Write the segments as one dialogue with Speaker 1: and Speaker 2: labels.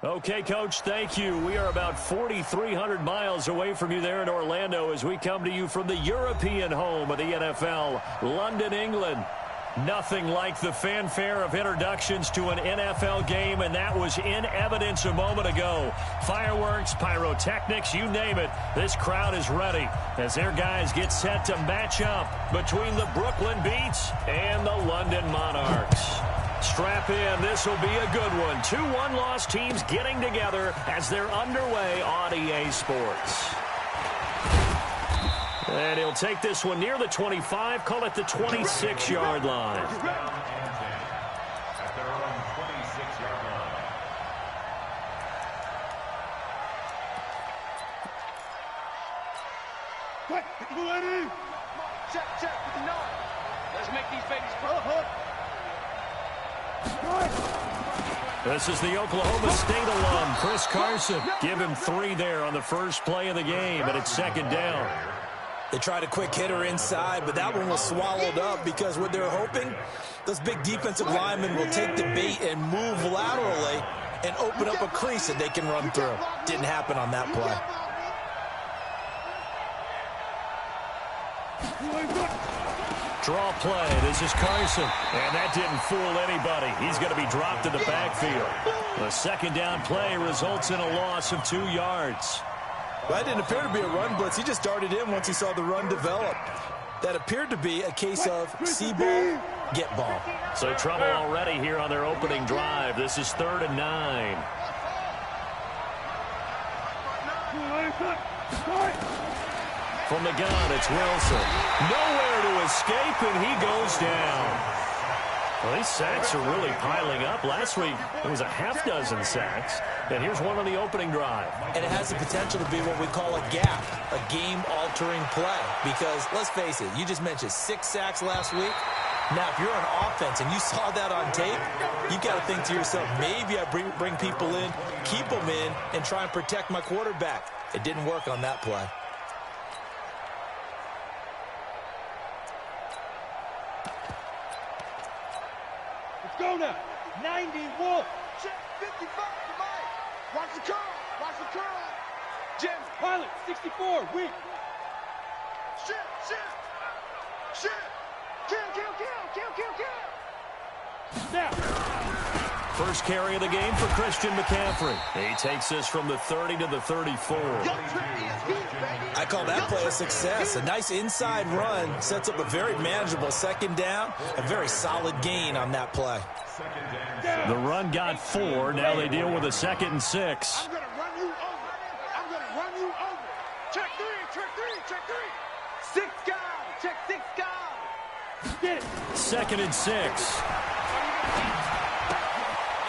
Speaker 1: Okay, Coach, thank you. We are about 4,300 miles away from you there in Orlando as we come to you from the European home of the NFL, London, England. Nothing like the fanfare of introductions to an NFL game, and that was in evidence a moment ago. Fireworks, pyrotechnics, you name it. This crowd is ready as their guys get set to match up between the Brooklyn Beats and the London Monarchs. Strap in. This will be a good one. 2 one-loss teams getting together as they're underway on EA Sports. And he'll take this one near the 25, call it the 26-yard line.
Speaker 2: At their own 26-yard line.
Speaker 3: Check with the 9. Let's make these babies grow.
Speaker 1: This is the Oklahoma State alum, Chris Carson. Give him 3 there on the first play of the game, and it's second down.
Speaker 4: They tried a quick hitter inside, but that one was swallowed up because what they're hoping, those big defensive linemen will take the bait and move laterally and open up a crease that they can run through. Didn't happen on that play.
Speaker 1: Draw play. This is Carson. And that didn't fool anybody. He's going to be dropped in the backfield. The second down play results in a loss of 2 yards.
Speaker 4: Well, that didn't appear to be a run blitz. He just darted in once he saw the run develop. That appeared to be a case of see ball, get ball.
Speaker 1: So trouble already here on their opening drive. This is 3rd and 9. From the gun, it's Wilson. Nowhere to escape, and he goes down. Well, these sacks are really piling up. Last week, it was a half-dozen sacks. And here's one on the opening drive.
Speaker 4: And it has the potential to be what we call a gap, a game-altering play. Because, let's face it, you just mentioned 6 sacks last week. Now, if you're on offense and you saw that on tape, you got to think to yourself, maybe I bring people in, keep them in, and try and protect my quarterback. It didn't work on that play.
Speaker 3: Go now. 91. Check 55 for Mike. Watch the curl. Watch the curl. Jim. Pilot 64. Weak. Shit. Kill. Now.
Speaker 1: First carry of the game for Christian McCaffrey. He takes this from the 30 to the 34.
Speaker 4: I call that play a success. A nice inside run sets up a very manageable second down. A very solid gain on that play.
Speaker 1: The run got 4. Now they deal with a 2nd and 6.
Speaker 3: I'm going to run you over. Check 3. 6 guys. Check 6 guys. Get it.
Speaker 1: 2nd and 6.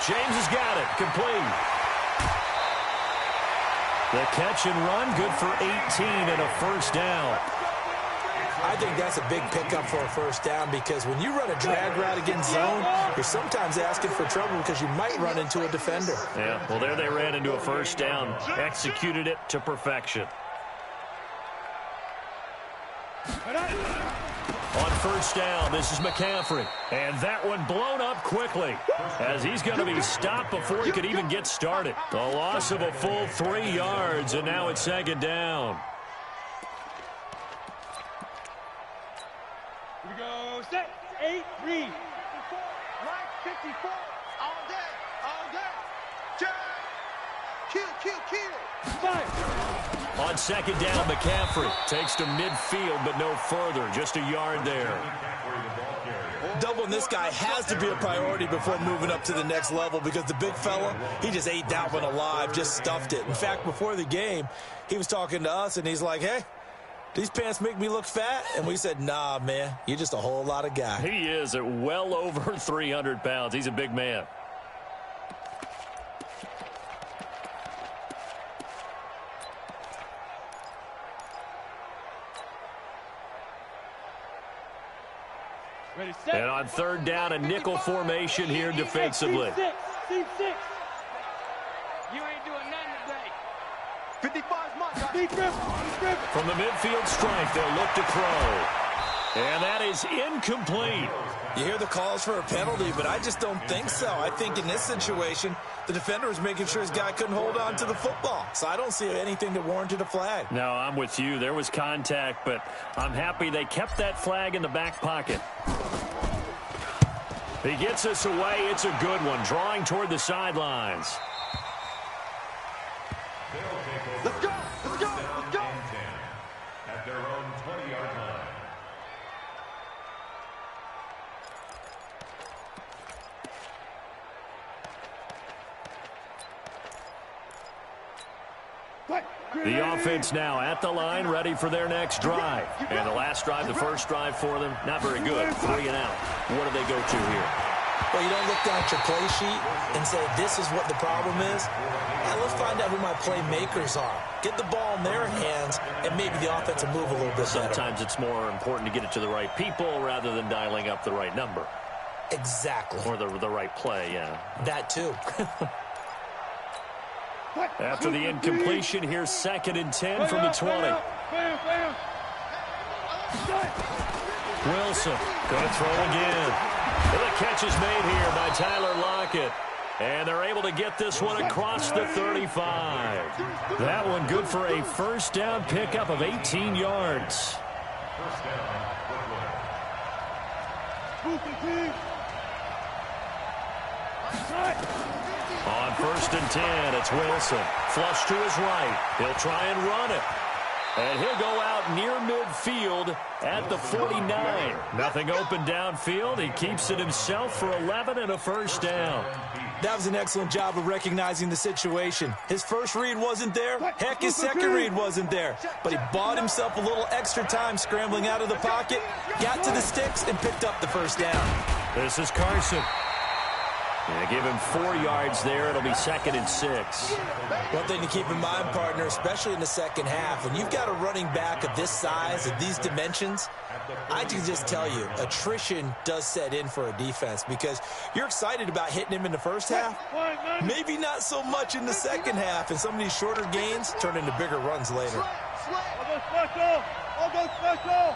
Speaker 1: James has got it. Complete. The catch and run, good for 18 and a first down.
Speaker 4: I think that's a big pickup for a first down because when you run a drag route against zone, you're sometimes asking for trouble because you might run into a defender.
Speaker 1: Yeah, well, there they ran into a first down. Executed it to perfection. On first down, this is McCaffrey. And that one blown up quickly as he's going to be stopped before he could even get started. A loss of a full 3 yards, and now it's second down.
Speaker 3: Here we go. Set. 8-3. 54. All day. Check. Kill. Fire.
Speaker 1: On second down, McCaffrey takes to midfield, but no further. Just a yard there.
Speaker 4: Doubling this guy has to be a priority before moving up to the next level because the big fella, he just ate that one alive, just stuffed it. In fact, before the game, he was talking to us, and he's like, hey, these pants make me look fat? And we said, nah, man, you're just a whole lot of guy.
Speaker 1: He is at well over 300 pounds. He's a big man. And on third down, a nickel formation here defensively.
Speaker 3: C6. You ain't doing nothing today. 55's my guy.
Speaker 1: From the midfield stripe, they'll look to throw. And that is incomplete.
Speaker 4: You hear the calls for a penalty, but I just don't think so. I think in this situation, the defender was making sure his guy couldn't hold on to the football. So I don't see anything that warranted a flag.
Speaker 1: No, I'm with you. There was contact, but I'm happy they kept that flag in the back pocket. He gets us away. It's a good one, drawing toward the sidelines.
Speaker 3: Let's go! Let's go! Let's go!
Speaker 2: At their own 20-yard line.
Speaker 1: The offense now at the line, ready for their next drive. And the last drive, the first drive for them, not very good. 3 and out. What do they go to here?
Speaker 4: Well, you don't look down at your play sheet and say, this is what the problem is. Now, let's find out who my playmakers are. Get the ball in their hands, and maybe the offense will move a little bit better.
Speaker 1: Sometimes it's more important to get it to the right people rather than dialing up the right number.
Speaker 4: Exactly.
Speaker 1: Or the right play, yeah.
Speaker 4: That, too.
Speaker 1: After the incompletion, here's 2nd and 10 from the 20. Wilson going to throw again. And the catch is made here by Tyler Lockett. And they're able to get this one across the 35. That one good for a first down pickup of 18 yards.
Speaker 2: First down, Brooklyn.
Speaker 1: On 1st and 10, it's Wilson. Flush to his right. He'll try and run it. And he'll go out near midfield at the 49. Nothing open downfield. He keeps it himself for 11 and a first down.
Speaker 4: That was an excellent job of recognizing the situation. His first read wasn't there. Heck, his second read wasn't there. But he bought himself a little extra time scrambling out of the pocket, got to the sticks, and picked up the first down.
Speaker 1: This is Carson. Yeah, give him 4 yards there. It'll be 2nd and 6.
Speaker 4: One thing to keep in mind, partner, especially in the second half, when you've got a running back of this size, of these dimensions, I can just tell you, attrition does set in for a defense because you're excited about hitting him in the first half. Maybe not so much in the second half, and some of these shorter gains turn into bigger runs later.
Speaker 3: All go special! All go special!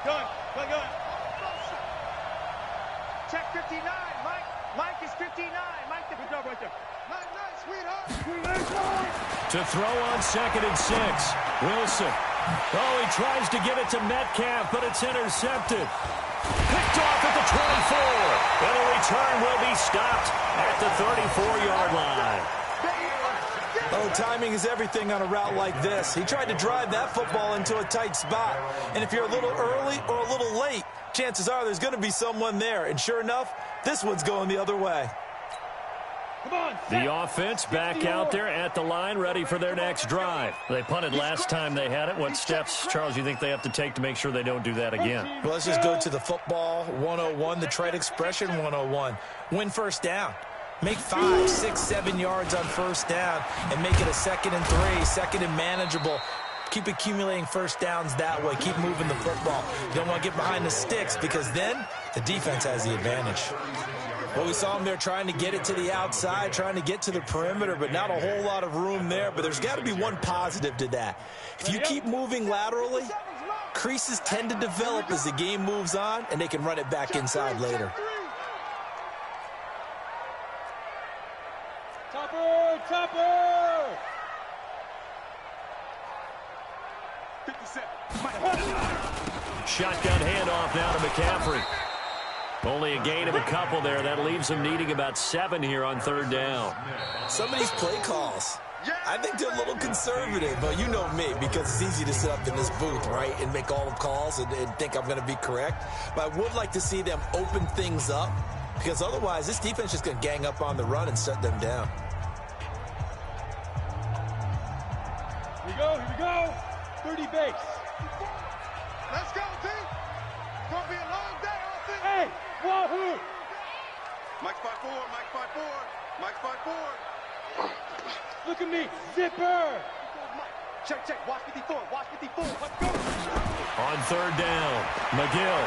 Speaker 3: Gun! Check 59, Mike. Mike is 59. Mike, good job right there. Nice, sweetheart.
Speaker 1: To throw on 2nd and 6. Wilson. Oh, he tries to get it to Metcalf, but it's intercepted. Picked off at the 24. And the return will be stopped at the 34-yard line.
Speaker 4: Oh, timing is everything on a route like this. He tried to drive that football into a tight spot. And if you're a little early or a little late, chances are there's going to be someone there. And sure enough, this one's going the other way.
Speaker 3: Come on.
Speaker 1: The offense back out there at the line, ready for their next drive. They punted last time they had it. What steps, Charles, you think they have to take to make sure they don't do that again?
Speaker 4: Well, let's just go to the football 101, the trade expression 101. Win first down. Make 5, 6, 7 yards on first down and make it a 2nd and 3, 2nd and manageable. Keep accumulating first downs that way. Keep moving the football. You don't want to get behind the sticks because then the defense has the advantage. Well, we saw him there trying to get it to the outside, trying to get to the perimeter, but not a whole lot of room there. But there's got to be one positive to that. If you keep moving laterally, creases tend to develop as the game moves on, and they can run it back inside later.
Speaker 3: Topper! 57.
Speaker 1: Shotgun handoff now to McCaffrey. Only a gain of a couple there. That leaves them needing about 7 here on 3rd down.
Speaker 4: Some of these play calls, I think they're a little conservative, but you know me, because it's easy to sit up in this booth, right, and make all the calls and think I'm going to be correct. But I would like to see them open things up, because otherwise this defense is just going to gang up on the run and shut them down.
Speaker 3: Here we go. 30 base. Let's go, team. It's going to be a long day, Hey, wahoo! Mike 5-4, Mike 5-4, Mike 5-4. Look at me, zipper! Check, watch 54, watch 54, let's go!
Speaker 1: On 3rd down, McGill.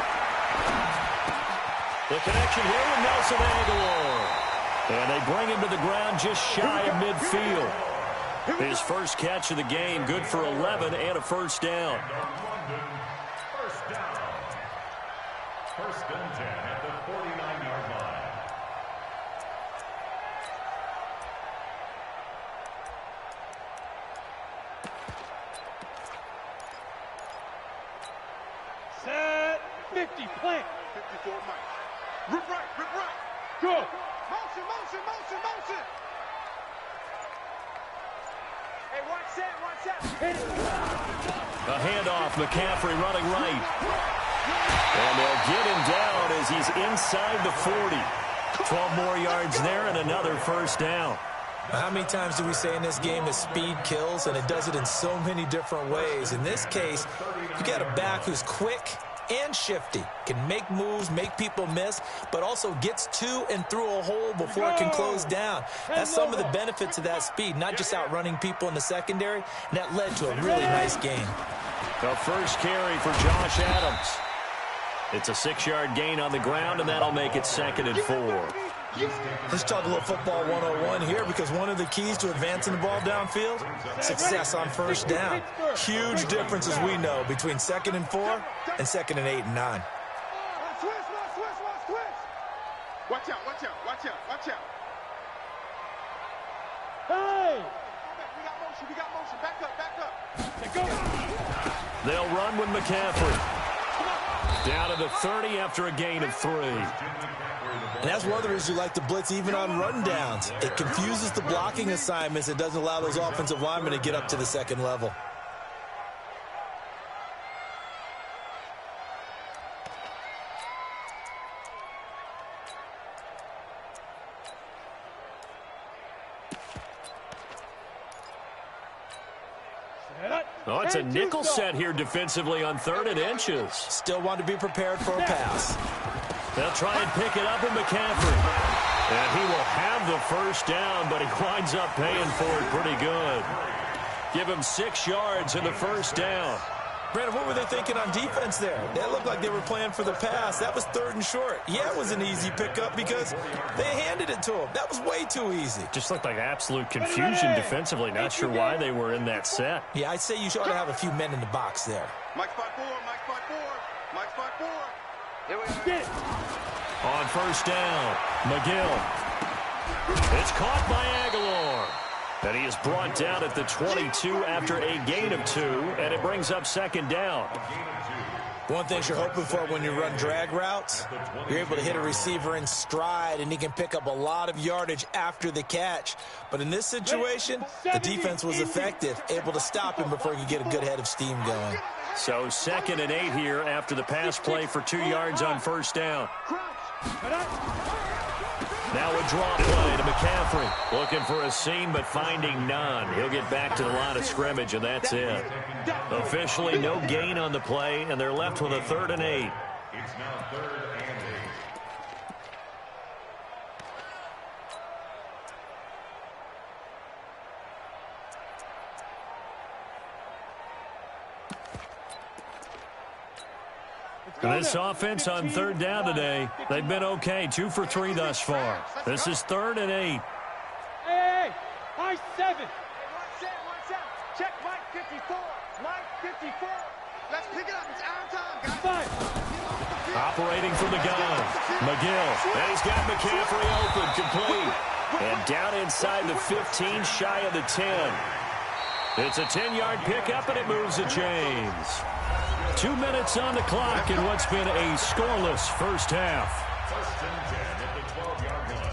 Speaker 1: The connection here with Nelson Aguilar. And they bring him to the ground just shy of midfield. His first catch of the game, good for 11 and a first down.
Speaker 2: First and 10 at the 49-yard line.
Speaker 3: Set. 50. Plant.
Speaker 5: 54 Mike. Rip right, rip right.
Speaker 3: Go.
Speaker 5: Motion, motion, motion, motion. Hey, watch that, watch that.
Speaker 1: A handoff, McCaffrey running right. And they'll get him down as he's inside the 40. 12 more yards there and another first down.
Speaker 4: How many times do we say in this game that speed kills, and it does it in so many different ways? In this case, you got a back who's quick and shifty, can make moves, make people miss, but also gets to and through a hole before it can close down. That's some of the benefits of that speed, not just outrunning people in the secondary, and that led to a really nice game.
Speaker 1: The first carry for Josh Adams. It's a 6-yard gain on the ground, and that'll make it 2nd and 4.
Speaker 4: Let's talk a little football 101 here, because one of the keys to advancing the ball downfield, success on first down. Huge difference, as we know, between 2nd and 4 and 2nd and 8 and 9.
Speaker 5: Switch, switch. Watch out, watch out, watch out, watch out.
Speaker 3: Hey.
Speaker 5: We got motion. Back up.
Speaker 3: Go.
Speaker 1: They'll run with McCaffrey. Down to the 30 after a gain of 3.
Speaker 4: And that's one of the reasons you like to blitz even on run downs. It confuses the blocking assignments. It doesn't allow those offensive linemen to get up to the second level.
Speaker 1: Oh, it's a nickel set here defensively on 3rd and inches.
Speaker 4: Still want to be prepared for a pass.
Speaker 1: They'll try and pick it up with McCaffrey. And he will have the first down, but he winds up paying for it pretty good. Give him 6 yards in the first down.
Speaker 4: Brandon, what were they thinking on defense there? That looked like they were playing for the pass. That was 3rd and short. Yeah, it was an easy pickup because they handed it to him. That was way too easy.
Speaker 1: Just looked like absolute confusion defensively. Not sure why they were in that set.
Speaker 4: Yeah, I'd say you ought to have a few men in the box there.
Speaker 5: Mike spot 4.
Speaker 3: Here we are.
Speaker 1: On first down, McGill. It's caught by Aguilar. And he is brought down at the 22 after a gain of 2, and it brings up 2nd down.
Speaker 4: One thing you're hoping for when you run drag routes, you're able to hit a receiver in stride, and he can pick up a lot of yardage after the catch. But in this situation, the defense was effective, able to stop him before he could get a good head of steam going.
Speaker 1: So 2nd and 8 here after the pass play for 2 yards on first down. Now a draw play to McCaffrey. Looking for a seam, but finding none. He'll get back to the line of scrimmage, and that's it. Officially no gain on the play, and they're left with a 3rd and 8.
Speaker 2: It's now 3rd and 8.
Speaker 1: This offense on 3rd down today, they've been okay. 2 for 3 thus far. This is 3rd and 8.
Speaker 3: Hey, high 7.
Speaker 5: Watch out. Check Mike 54. Mike 54. Let's pick it up. It's our time, guys.
Speaker 3: 5.
Speaker 1: Operating from the gun, McGill. And he's got McCaffrey open, complete. And down inside the 15, shy of the 10. It's a 10-yard pickup, and it moves the chains. 2 minutes on the clock in what's been a scoreless first half.
Speaker 2: First and 10 at the 12-yard line.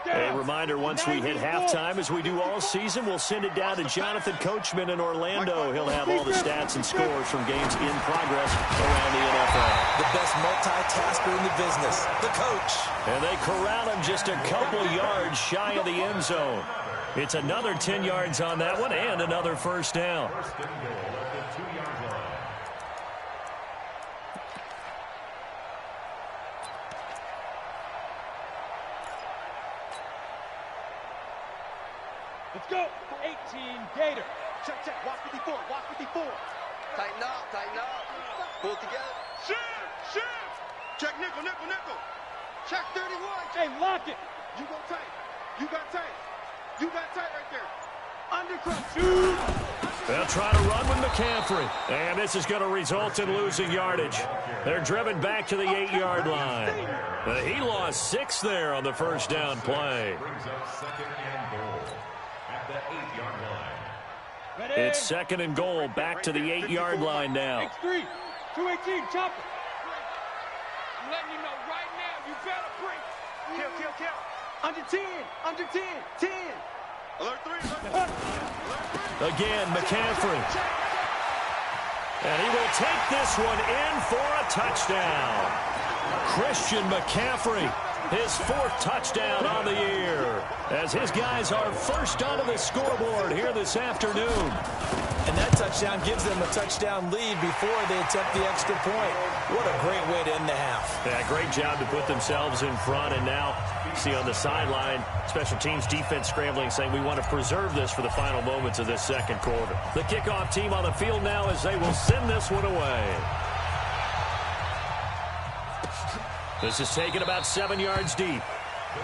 Speaker 1: A reminder, once we hit halftime, as we do all season, we'll send it down to Jonathan Coachman in Orlando. He'll have all the stats and scores from games in progress around the NFL.
Speaker 4: The best multitasker in the business, the coach.
Speaker 1: And they corral him just a couple yards shy of the end zone. It's another 10 yards on that one and another first down.
Speaker 2: First and goal at the 2-yard line.
Speaker 3: Let's go. 18 Gator.
Speaker 5: Check. Watch 54. Tighten up. Pull together. Shift. Check nickel. Check 31.
Speaker 3: Hey, lock it.
Speaker 5: You go tight. You got tight. You got tight right there. Undercut.
Speaker 3: Shoot.
Speaker 1: They'll try to run with McCaffrey. And this is going to result in losing yardage. They're driven back to the 8-yard line. He lost 6 there on the first down play.
Speaker 2: Brings up second and goal at the 8-yard line.
Speaker 3: Ready?
Speaker 1: It's second and goal back to the 8-yard line now.
Speaker 3: X3. 218. Chop it.
Speaker 5: I'm letting you know right now, you better break. Kill, kill, kill. Under 10. Under 10. 10. Alert 3. Alert 3.
Speaker 1: Again, McCaffrey. And he will take this one in for a touchdown. Christian McCaffrey, his 4th touchdown on the year, as his guys are first onto the scoreboard here this afternoon.
Speaker 4: And that touchdown gives them a touchdown lead before they attempt the extra point. What a great way to end the half.
Speaker 1: Yeah, great job to put themselves in front. And now you see on the sideline, special teams defense scrambling, saying we want to preserve this for the final moments of this second quarter. The kickoff team on the field now as they will send this one away. This is taken about 7 yards deep.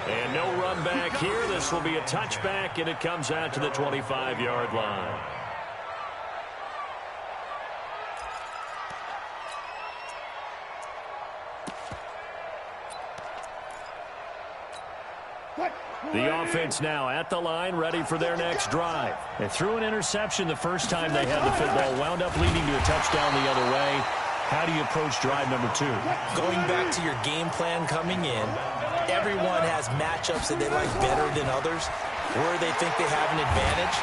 Speaker 1: And no run back here. This will be a touchback, and it comes out to the 25-yard line. The offense now at the line, ready for their next drive. They threw an interception the first time they had the football, wound up leading to a touchdown the other way. How do you approach drive number 2?
Speaker 4: Going back to your game plan coming in, everyone has matchups that they like better than others, where they think they have an advantage.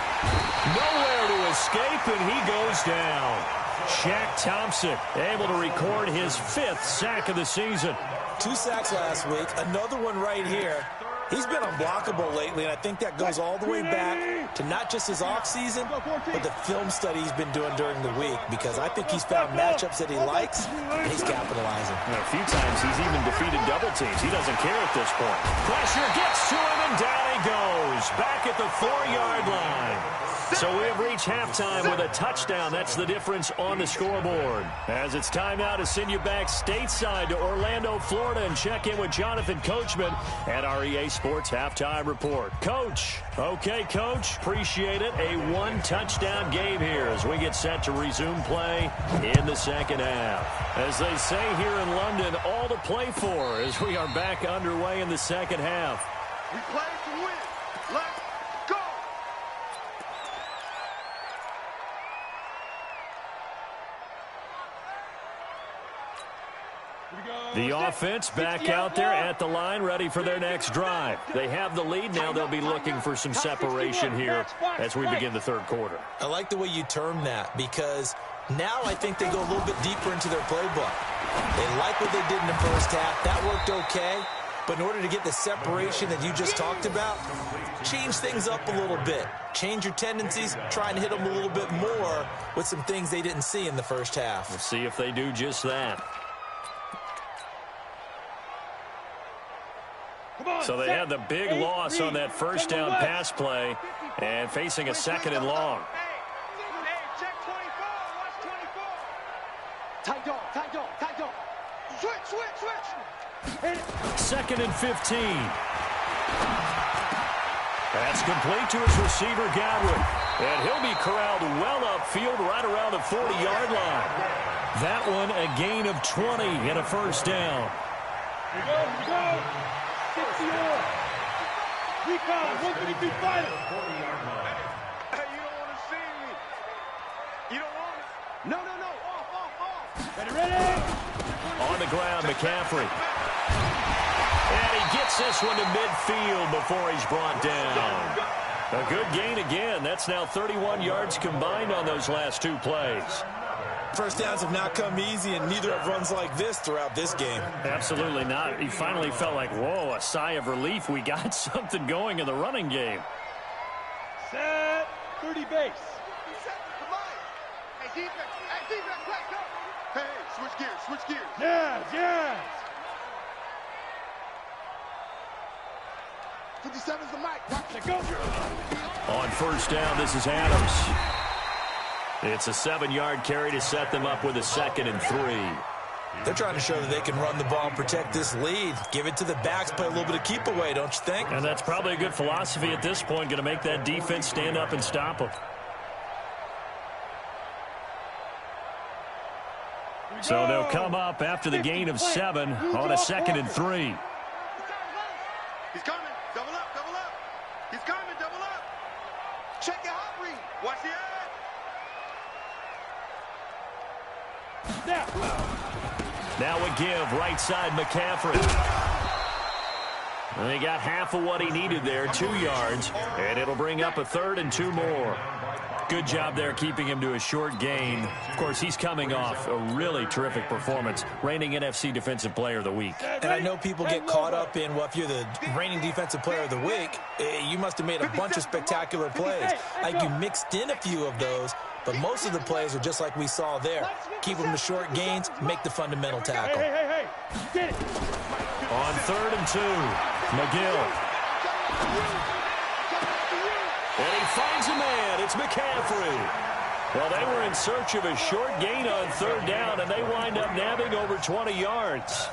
Speaker 1: Nowhere to escape, and he goes down. Shaq Thompson able to record his 5th sack of the season.
Speaker 4: 2 sacks last week, another one right here. He's been unblockable lately, and I think that goes all the way back to not just his offseason, but the film study he's been doing during the week, because I think he's found matchups that he likes, and he's capitalizing.
Speaker 1: A few times he's even defeated double teams. He doesn't care at this point. Pressure gets to him, and down he goes. Back at the 4-yard line. So we have reached halftime with a touchdown. That's the difference on the scoreboard. As it's time now to send you back stateside to Orlando, Florida, and check in with Jonathan Coachman at our EA Sports Halftime Report. Coach. Okay, Coach. Appreciate it. A 1-touchdown game here as we get set to resume play in the second half. As they say here in London, all to play for as we are back underway in the second half.
Speaker 5: We play to win. Let's go.
Speaker 1: The offense back out there at the line, ready for their next drive. They have the lead. Now they'll be looking for some separation here as we begin the third quarter.
Speaker 4: I like the way you term that, because now I think they go a little bit deeper into their playbook. They like what they did in the first half. That worked okay. But in order to get the separation that you just talked about, change things up a little bit. Change your tendencies, try and hit them a little bit more with some things they didn't see in the first half.
Speaker 1: We'll see if they do just that. So they had the big loss on that first down pass play and facing a second and long.
Speaker 5: Hey, check 24. Watch 24. Tight dog, tight dog, tight dog. Switch, switch, switch.
Speaker 1: Second and 15. That's complete to his receiver, Gywu. And he'll be corralled well upfield right around the 40-yard line. That one a gain of 20 and a first down.
Speaker 3: Here we go. 60-yard. Recon, 152 final.
Speaker 5: Hey, you don't want to see me. You don't want it. No, no, no. Off.
Speaker 3: Ready, ready.
Speaker 1: On the ground, McCaffrey. And he gets this one to midfield before he's brought down. A good gain again. That's now 31 yards combined on those last 2 plays.
Speaker 4: First downs have not come easy, and neither have runs like this throughout this game.
Speaker 1: Absolutely not. He finally felt like, whoa, a sigh of relief. We got something going in the running game.
Speaker 3: Set. 30 base.
Speaker 5: Hey, defense, back up. Hey, switch gears.
Speaker 3: Yes, yes.
Speaker 5: 57's the mic. Watch it go.
Speaker 1: On first down, this is Adams. It's a 7-yard carry to set them up with a 2nd and 3.
Speaker 4: They're trying to show that they can run the ball and protect this lead. Give it to the backs, play a little bit of keep away, don't you think?
Speaker 1: And that's probably a good philosophy at this point, going to make that defense stand up and stop them. So they'll come up after the gain of 7 on a 2nd and 3.
Speaker 5: He's coming. Double up, double up. He's coming, double up. Check your hot read. Watch the edge.
Speaker 1: Now a give, right side McCaffrey. And he got half of what he needed there, 2 yards. And it'll bring up a 3rd and 2 more. Good job there keeping him to a short gain. Of course, he's coming off a really terrific performance, reigning NFC Defensive Player of the Week.
Speaker 4: And I know people get caught up in, well, if you're the reigning Defensive Player of the Week, you must have made a bunch of spectacular plays. Like you mixed in a few of those, but most of the plays are just like we saw there. Keep them to short gains, make the fundamental tackle.
Speaker 1: On 3rd and 2, McGill. And he finds a man. It's McCaffrey. Well, they were in search of a short gain on 3rd down, and they wind up nabbing over 20 yards.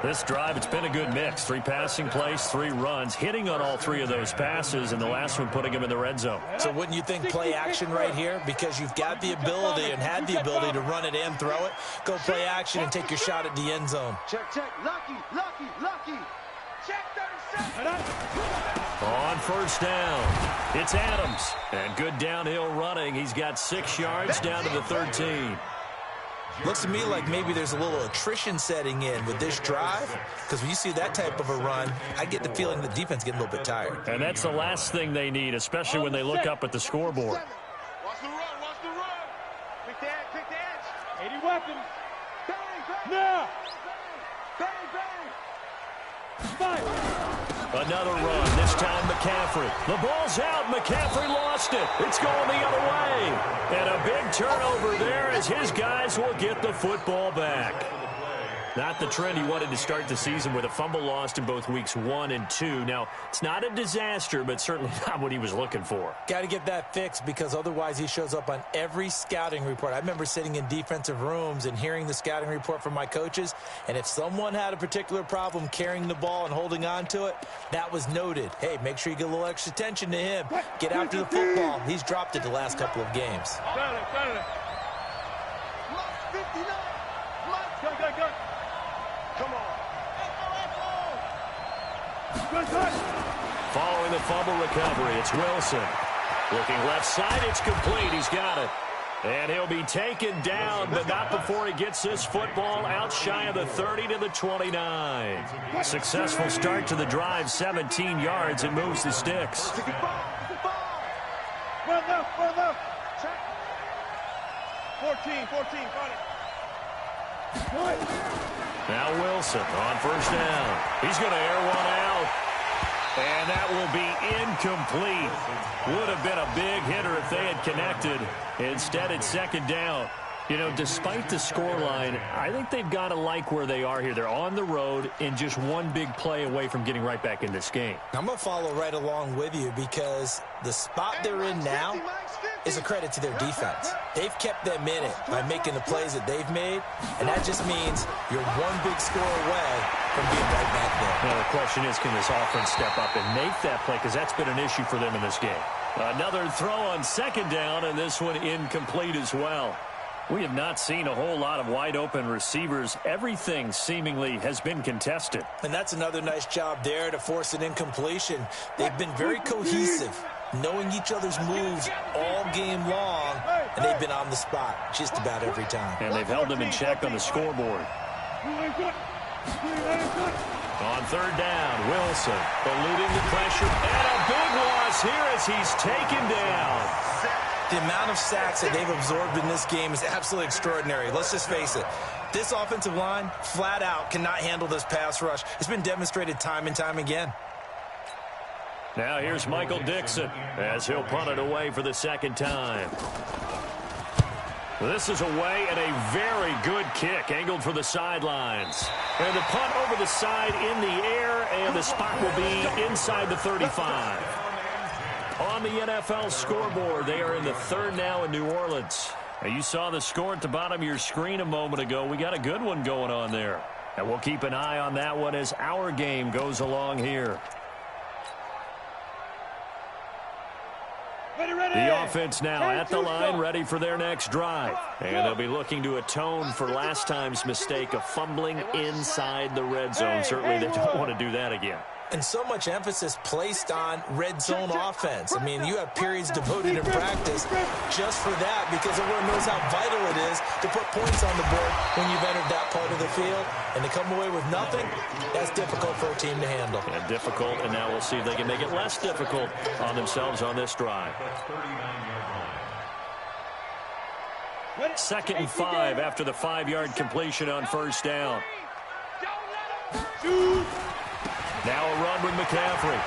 Speaker 1: This drive, it's been a good mix. 3 passing plays, 3 runs, hitting on all 3 of those passes, and the last one putting him in the red zone.
Speaker 4: So wouldn't you think play action right here? Because you've got the ability and had the ability to run it and throw it. Go play action and take your shot at the end zone.
Speaker 5: Check, check. Lucky, lucky, lucky. Check 37.
Speaker 1: On 1st down, it's Adams. And good downhill running. He's got 6 yards down to the 13.
Speaker 4: Looks to me like maybe there's a little attrition setting in with this drive, because when you see that type of a run, I get the feeling the defense getting a little bit tired.
Speaker 1: And that's the last thing they need, especially when they look up at the scoreboard.
Speaker 5: Watch the run, watch the run. Pick the edge, pick the edge.
Speaker 3: 80 weapons.
Speaker 5: Bang, bang.
Speaker 3: Now.
Speaker 5: Bang, bang.
Speaker 3: Five.
Speaker 1: Another run, this time McCaffrey. The ball's out, McCaffrey lost it. It's going the other way. And a big turnover there as his guys will get the football back. Not the trend he wanted to start the season with a fumble lost in both weeks 1 and 2. Now, it's not a disaster, but certainly not what he was looking for.
Speaker 4: Got to get that fixed, because otherwise he shows up on every scouting report. I remember sitting in defensive rooms and hearing the scouting report from my coaches, and if someone had a particular problem carrying the ball and holding on to it, that was noted. Hey, make sure you get a little extra attention to him. Get after the football. He's dropped it the last couple of games.
Speaker 5: Come on.
Speaker 1: Following the fumble recovery, it's Wilson. Looking left side, it's complete. He's got it. And he'll be taken down, but not before he gets this football out shy of the 30 to the 29. Successful start to the drive, 17 yards, and moves the sticks.
Speaker 3: Well left. Check. 14, got it.
Speaker 1: Now Wilson on 1st down. He's going to air one out. And that will be incomplete. Would have been a big hitter if they had connected. Instead, it's 2nd down. You know, despite the scoreline, I think they've got to like where they are here. They're on the road and just one big play away from getting right back in this game.
Speaker 4: I'm going to follow right along with you, because the spot they're in now is a credit to their defense. They've kept them in it by making the plays that they've made, and that just means you're one big score away from being right back there.
Speaker 1: Now, the question is, can this offense step up and make that play? Because that's been an issue for them in this game. Another throw on 2nd down, and this one incomplete as well. We have not seen a whole lot of wide-open receivers. Everything seemingly has been contested.
Speaker 4: And that's another nice job there to force an incompletion. They've been very cohesive, knowing each other's moves all game long, and they've been on the spot just about every time.
Speaker 1: And they've held them in check on the scoreboard. On 3rd down, Wilson eluding the pressure, and a big loss here as he's taken down.
Speaker 4: The amount of sacks that they've absorbed in this game is absolutely extraordinary. Let's just face it. This offensive line, flat out, cannot handle this pass rush. It's been demonstrated time and time again.
Speaker 1: Now here's Michael Dixon as he'll punt it away for the 2nd time. This is away, and a very good kick angled for the sidelines. And the punt over the side in the air, and the spot will be inside the 35. On the NFL scoreboard, they are in the 3rd now in New Orleans. Now, you saw the score at the bottom of your screen a moment ago. We got a good one going on there. And we'll keep an eye on that one as our game goes along here. The offense now at the line, ready for their next drive. And they'll be looking to atone for last time's mistake of fumbling inside the red zone. Certainly they don't want to do that again.
Speaker 4: And so much emphasis placed on red zone offense. I mean, you have periods devoted in practice just for that because everyone knows how vital it is to put points on the board when you've entered that part of the field. And to come away with nothing, that's difficult for a team to handle.
Speaker 1: And difficult, and now we'll see if they can make it less difficult on themselves on this drive. 2nd and 5 after the 5-yard completion on first down. Now a run with McCaffrey.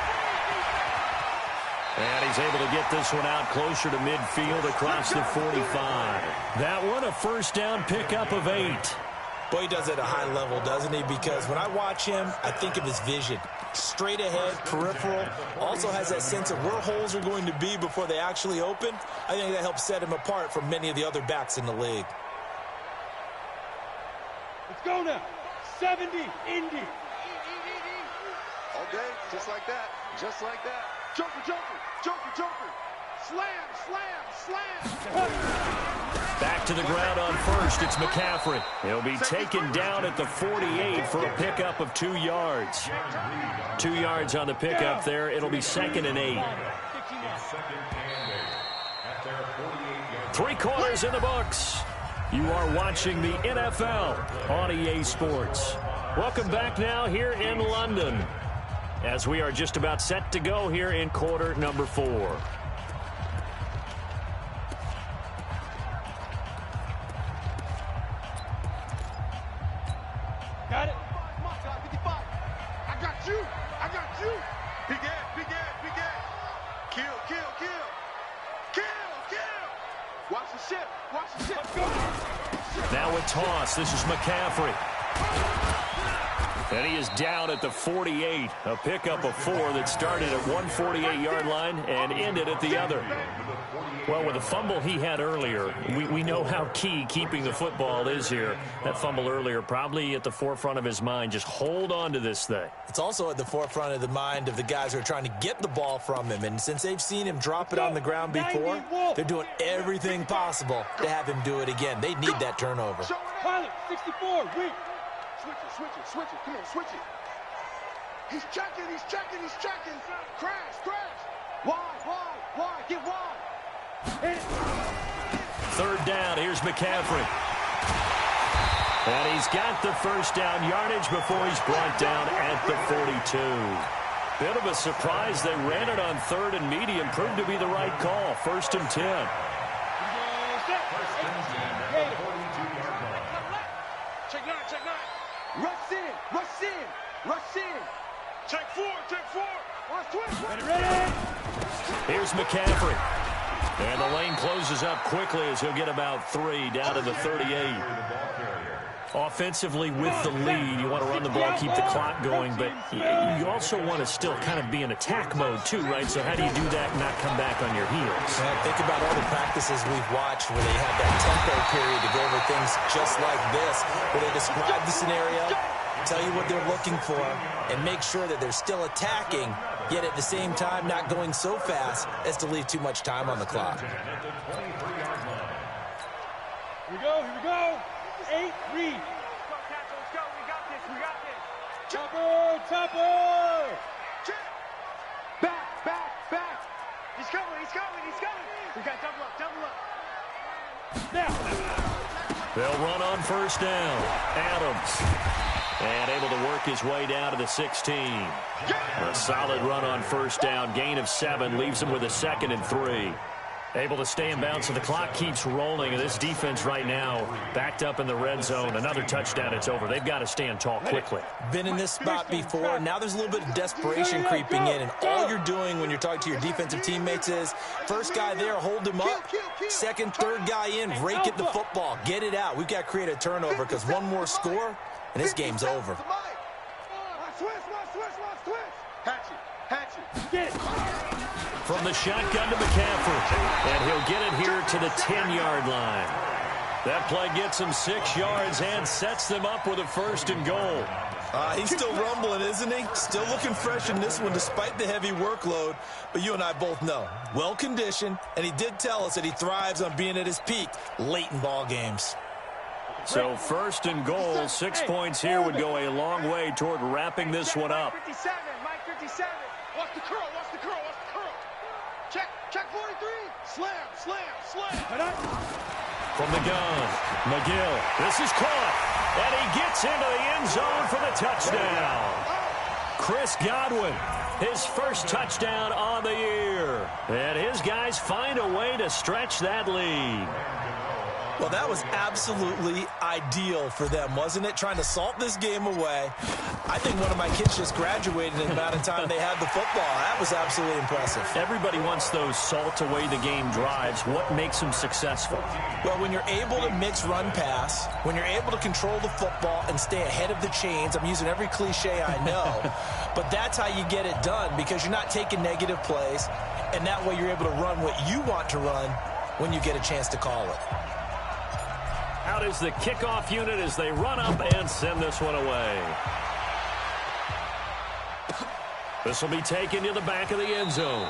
Speaker 1: And he's able to get this one out closer to midfield across the 45. That one, a first down pickup of 8.
Speaker 4: Boy, he does it at a high level, doesn't he? Because when I watch him, I think of his vision. Straight ahead, peripheral. Also has that sense of where holes are going to be before they actually open. I think that helps set him apart from many of the other backs in the league.
Speaker 3: Let's go now. 70, Indy.
Speaker 5: All day, just like that. Just like that. Joker, Joker, Joker, Joker. Slam, slam, slam.
Speaker 1: Back to the ground on first. It's McCaffrey. He'll be taken down at the 48 for a pickup of 2 yards. 2 yards on the pickup there. It'll be 2nd and 8. 3 quarters in the books. You are watching the NFL on EA Sports. Welcome back now here in London, as we are just about set to go here in quarter number 4.
Speaker 3: Got it.
Speaker 5: I got you. I got you. Big ass, big ass, big ass. Kill, kill, kill. Kill, kill. Watch the ship. Watch the ship. Let's go.
Speaker 1: Now a toss. This is McCaffrey. And he is down at the 48. A pickup of 4 that started at 148-yard line and ended at the other. Well, with the fumble he had earlier, we know how key keeping the football is here. That fumble earlier probably at the forefront of his mind. Just hold on to this thing.
Speaker 4: It's also at the forefront of the mind of the guys who are trying to get the ball from him. And since they've seen him drop it on the ground before, they're doing everything possible to have him do it again. They need that turnover.
Speaker 3: Pilot, 64, weak.
Speaker 5: Switch it, switch it, switch it. Come on, switch it. He's checking, he's checking, he's checking. Crash, crash. Wide, get wide. Hit it.
Speaker 1: 3rd down, here's McCaffrey. And he's got the first down yardage before he's brought down at the 42. Bit of a surprise. They ran it on 3rd and medium. Proved to be the right call. 1st and 10.
Speaker 5: Check 9, check 9. Rush in, rush in, rush in. Check 4, check 4. Watch twist.
Speaker 3: Ready.
Speaker 1: Here's McCaffrey. And the lane closes up quickly as he'll get about 3 down to the 38. Offensively with the lead, you want to run the ball, keep the clock going, but you also want to still kind of be in attack mode too, right? So how do you do that and not come back on your heels?
Speaker 4: Yeah, think about all the practices we've watched where they have that tempo period to go over things just like this, where they describe the scenario, tell you what they're looking for, and make sure that they're still attacking, yet at the same time not going so fast as to leave too much time on the clock.
Speaker 3: Here we go, here we go. 8, read.
Speaker 5: Let's go, we got this, we got this.
Speaker 3: Topper, topper.
Speaker 5: Back. He's coming. We got double up.
Speaker 3: Now.
Speaker 1: They'll run on first down. Adams. And able to work his way down to the 16. A solid run on first down. Gain of 7 leaves him with a 2nd and 3. Able to stay in bounds, so the clock keeps rolling. And this defense right now backed up in the red zone. Another touchdown, it's over. They've got to stand tall quickly.
Speaker 4: Been in this spot before. Now there's a little bit of desperation creeping in. And all you're doing when you're talking to your defensive teammates is, first guy there, hold him up. Second, third guy in, rake at the football. Get it out. We've got to create a turnover because one more score, and this game's over.
Speaker 5: Watch twist. Hatchet.
Speaker 3: Get it.
Speaker 1: From the shotgun to McCaffrey. And he'll get it here to the 10-yard line. That play gets him 6 yards and sets them up with a 1st and goal.
Speaker 4: He's still rumbling, isn't he? Still looking fresh in this one despite the heavy workload. But you and I both know, well-conditioned, and he did tell us that he thrives on being at his peak late in ball games.
Speaker 1: So 1st and goal, 6 points here would go a long way toward wrapping this one up.
Speaker 3: Mike 57, Mike 57. Watch the curl, watch the curl, watch the curl. Check 43. Slam.
Speaker 1: From the gun, McGill. This is caught. And he gets into the end zone for the touchdown. Chris Godwin, his first touchdown on the year. And his guys find a way to stretch that lead.
Speaker 4: Well, that was absolutely ideal for them, wasn't it? Trying to salt this game away. I think one of my kids just graduated in the amount of time they had the football. That was absolutely impressive.
Speaker 1: Everybody wants those salt-away-the-game drives. What makes them successful?
Speaker 4: Well, when you're able to mix run-pass, when you're able to control the football and stay ahead of the chains, I'm using every cliche I know, but that's how you get it done because you're not taking negative plays, and that way you're able to run what you want to run when you get a chance to call it.
Speaker 1: Out is the kickoff unit as they run up and send this one away. This will be taken to the back of the end zone.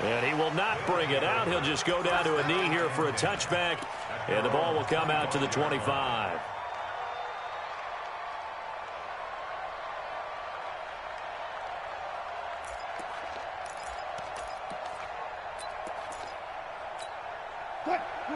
Speaker 1: And he will not bring it out. He'll just go down to a knee here for a touchback. And the ball will come out to the 25.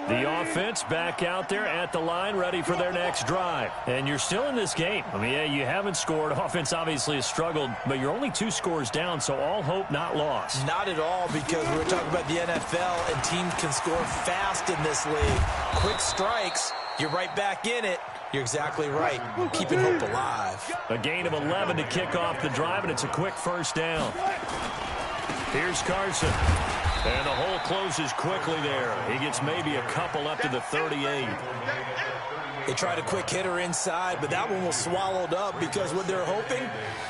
Speaker 1: The offense back out there at the line, ready for their next drive. And you're still in this game. I mean, yeah, you haven't scored. Offense obviously has struggled, but you're only 2 scores down, so all hope not lost.
Speaker 4: Not at all, because we were talking about the NFL, and teams can score fast in this league. Quick strikes, you're right back in it. You're exactly right. Keeping hope alive.
Speaker 1: A gain of 11 to kick off the drive, and it's a quick 1st down. Here's Carson. And the hole closes quickly there. He gets maybe a couple up to the 38.
Speaker 4: They tried a quick hitter inside, but that one was swallowed up because what they're hoping,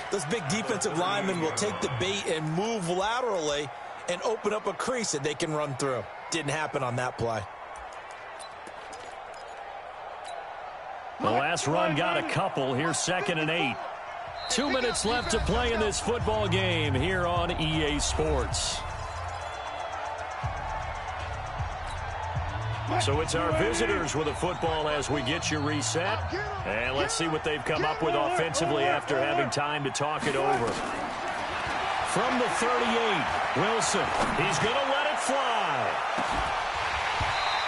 Speaker 4: those big defensive linemen will take the bait and move laterally and open up a crease that they can run through. Didn't happen on that play.
Speaker 1: The last run got a couple. Here's 2nd and 8. 2 minutes left to play in this football game here on EA Sports. So it's our visitors with the football as we get you reset. And let's see what they've come up with offensively after having time to talk it over. From the 38, Wilson. He's going to let it fly.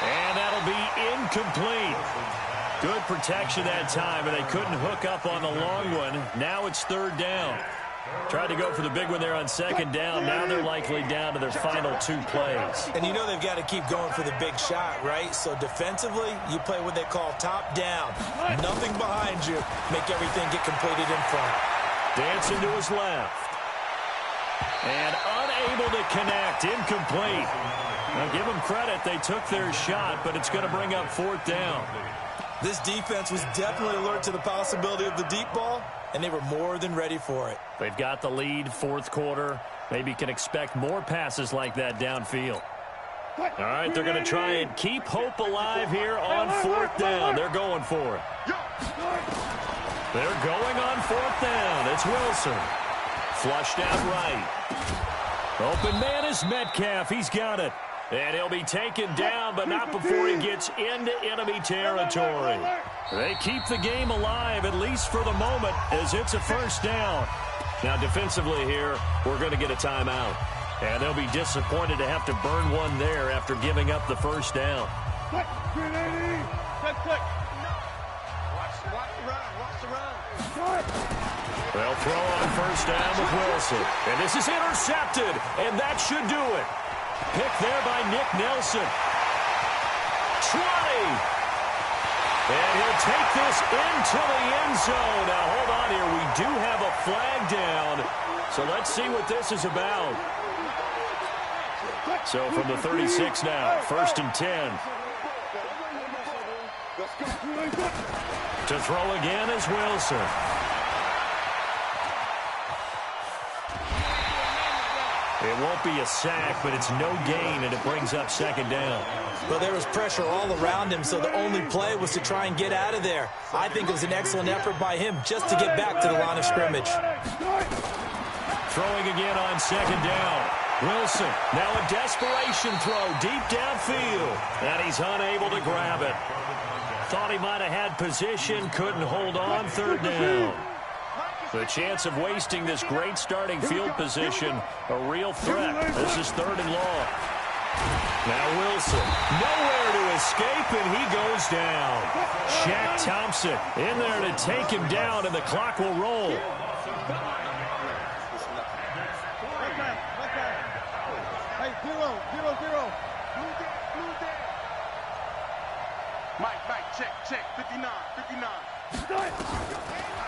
Speaker 1: And that'll be incomplete. Good protection that time, and they couldn't hook up on the long one. Now it's 3rd down. Tried to go for the big one there on 2nd down. Now they're likely down to their final 2 plays.
Speaker 4: And you know they've got to keep going for the big shot, right? So defensively, you play what they call top down. Nothing behind you. Make everything get completed in front.
Speaker 1: Dancing to his left. And unable to connect. Incomplete. Now give them credit. They took their shot, but it's going to bring up 4th down.
Speaker 4: This defense was definitely alert to the possibility of the deep ball, and they were more than ready for it.
Speaker 1: They've got the lead, 4th quarter. Maybe can expect more passes like that downfield. All right, they're going to try and keep hope alive here on 4th down. They're going for it. They're going on 4th down. It's Wilson. Flushed out right. Open man is Metcalf. He's got it. And he'll be taken down, but not before he gets into enemy territory. They keep the game alive, at least for the moment, as it's a 1st down. Now, defensively here, we're going to get a timeout. And they'll be disappointed to have to burn one there after giving up the 1st down.
Speaker 3: Quick. Watch the run.
Speaker 1: They'll throw on 1st down with Wilson. And this is intercepted, and that should do it. Picked there by Nick Nelson. 20. And he'll take this into the end zone. Now, hold on here. We do have a flag down. So let's see what this is about. So from the 36 now, 1st and 10. To throw again is Wilson. It won't be a sack, but it's no gain, and it brings up second down.
Speaker 4: Well, there was pressure all around him, so the only play was to try and get out of there. I think it was an excellent effort by him just to get back to the line of scrimmage.
Speaker 1: Throwing again on second down. Wilson, now a desperation throw deep downfield, and he's unable to grab it. Thought he might have had position, couldn't hold on, third down. The chance of wasting this great starting field position, a real threat. This is third and long. Now Wilson, nowhere to escape, and he goes down. Shaq Thompson in there to take him down, and the clock will roll.
Speaker 3: Hey, 0-0.
Speaker 5: Mike, check, 59.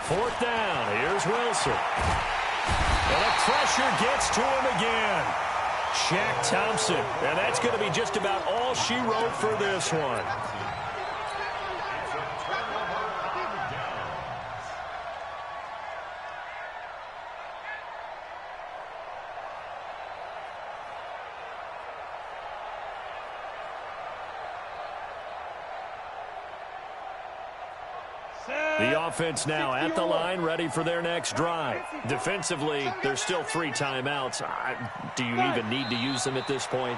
Speaker 1: Fourth down, here's Wilson. And the pressure gets to him again. Shaq Thompson, and that's going to be just about all she wrote for this one. The offense now at the line, ready for their next drive. Defensively, there's still 3 timeouts. Do you even need to use them at this point?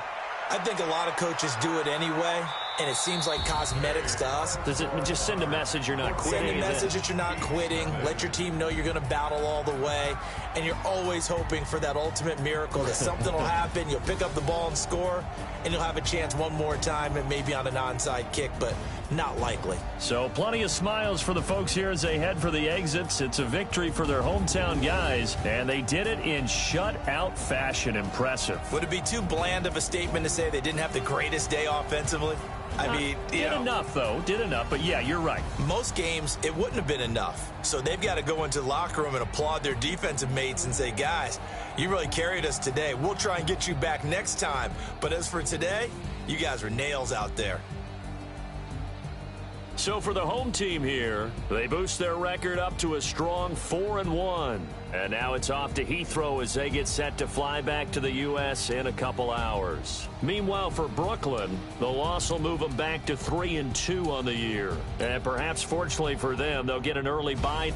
Speaker 4: I think a lot of coaches do it anyway, and it seems like cosmetics to us.
Speaker 1: Does it just send a message you're not quitting?
Speaker 4: Send a message that you're not quitting. Let your team know you're going to battle all the way, and you're always hoping for that ultimate miracle that something will happen, you'll pick up the ball and score, and you'll have a chance one more time and maybe on an onside kick, but not likely.
Speaker 1: So plenty of smiles for the folks here as they head for the exits. It's a victory for their hometown guys, and they did it in shutout fashion. Impressive.
Speaker 4: Would it be too bland of a statement to say they didn't have the greatest day offensively? I mean,
Speaker 1: did enough, though. Did enough, but yeah, you're right.
Speaker 4: Most games, it wouldn't have been enough. So they've got to go into the locker room and applaud their defensive mates and say, guys, you really carried us today. We'll try and get you back next time. But as for today, you guys were nails out there.
Speaker 1: So for the home team here, they boost their record up to a strong 4-1. And now it's off to Heathrow as they get set to fly back to the U.S. in a couple hours. Meanwhile, for Brooklyn, the loss will move them back to 3-2 on the year. And perhaps fortunately for them, they'll get an early bye.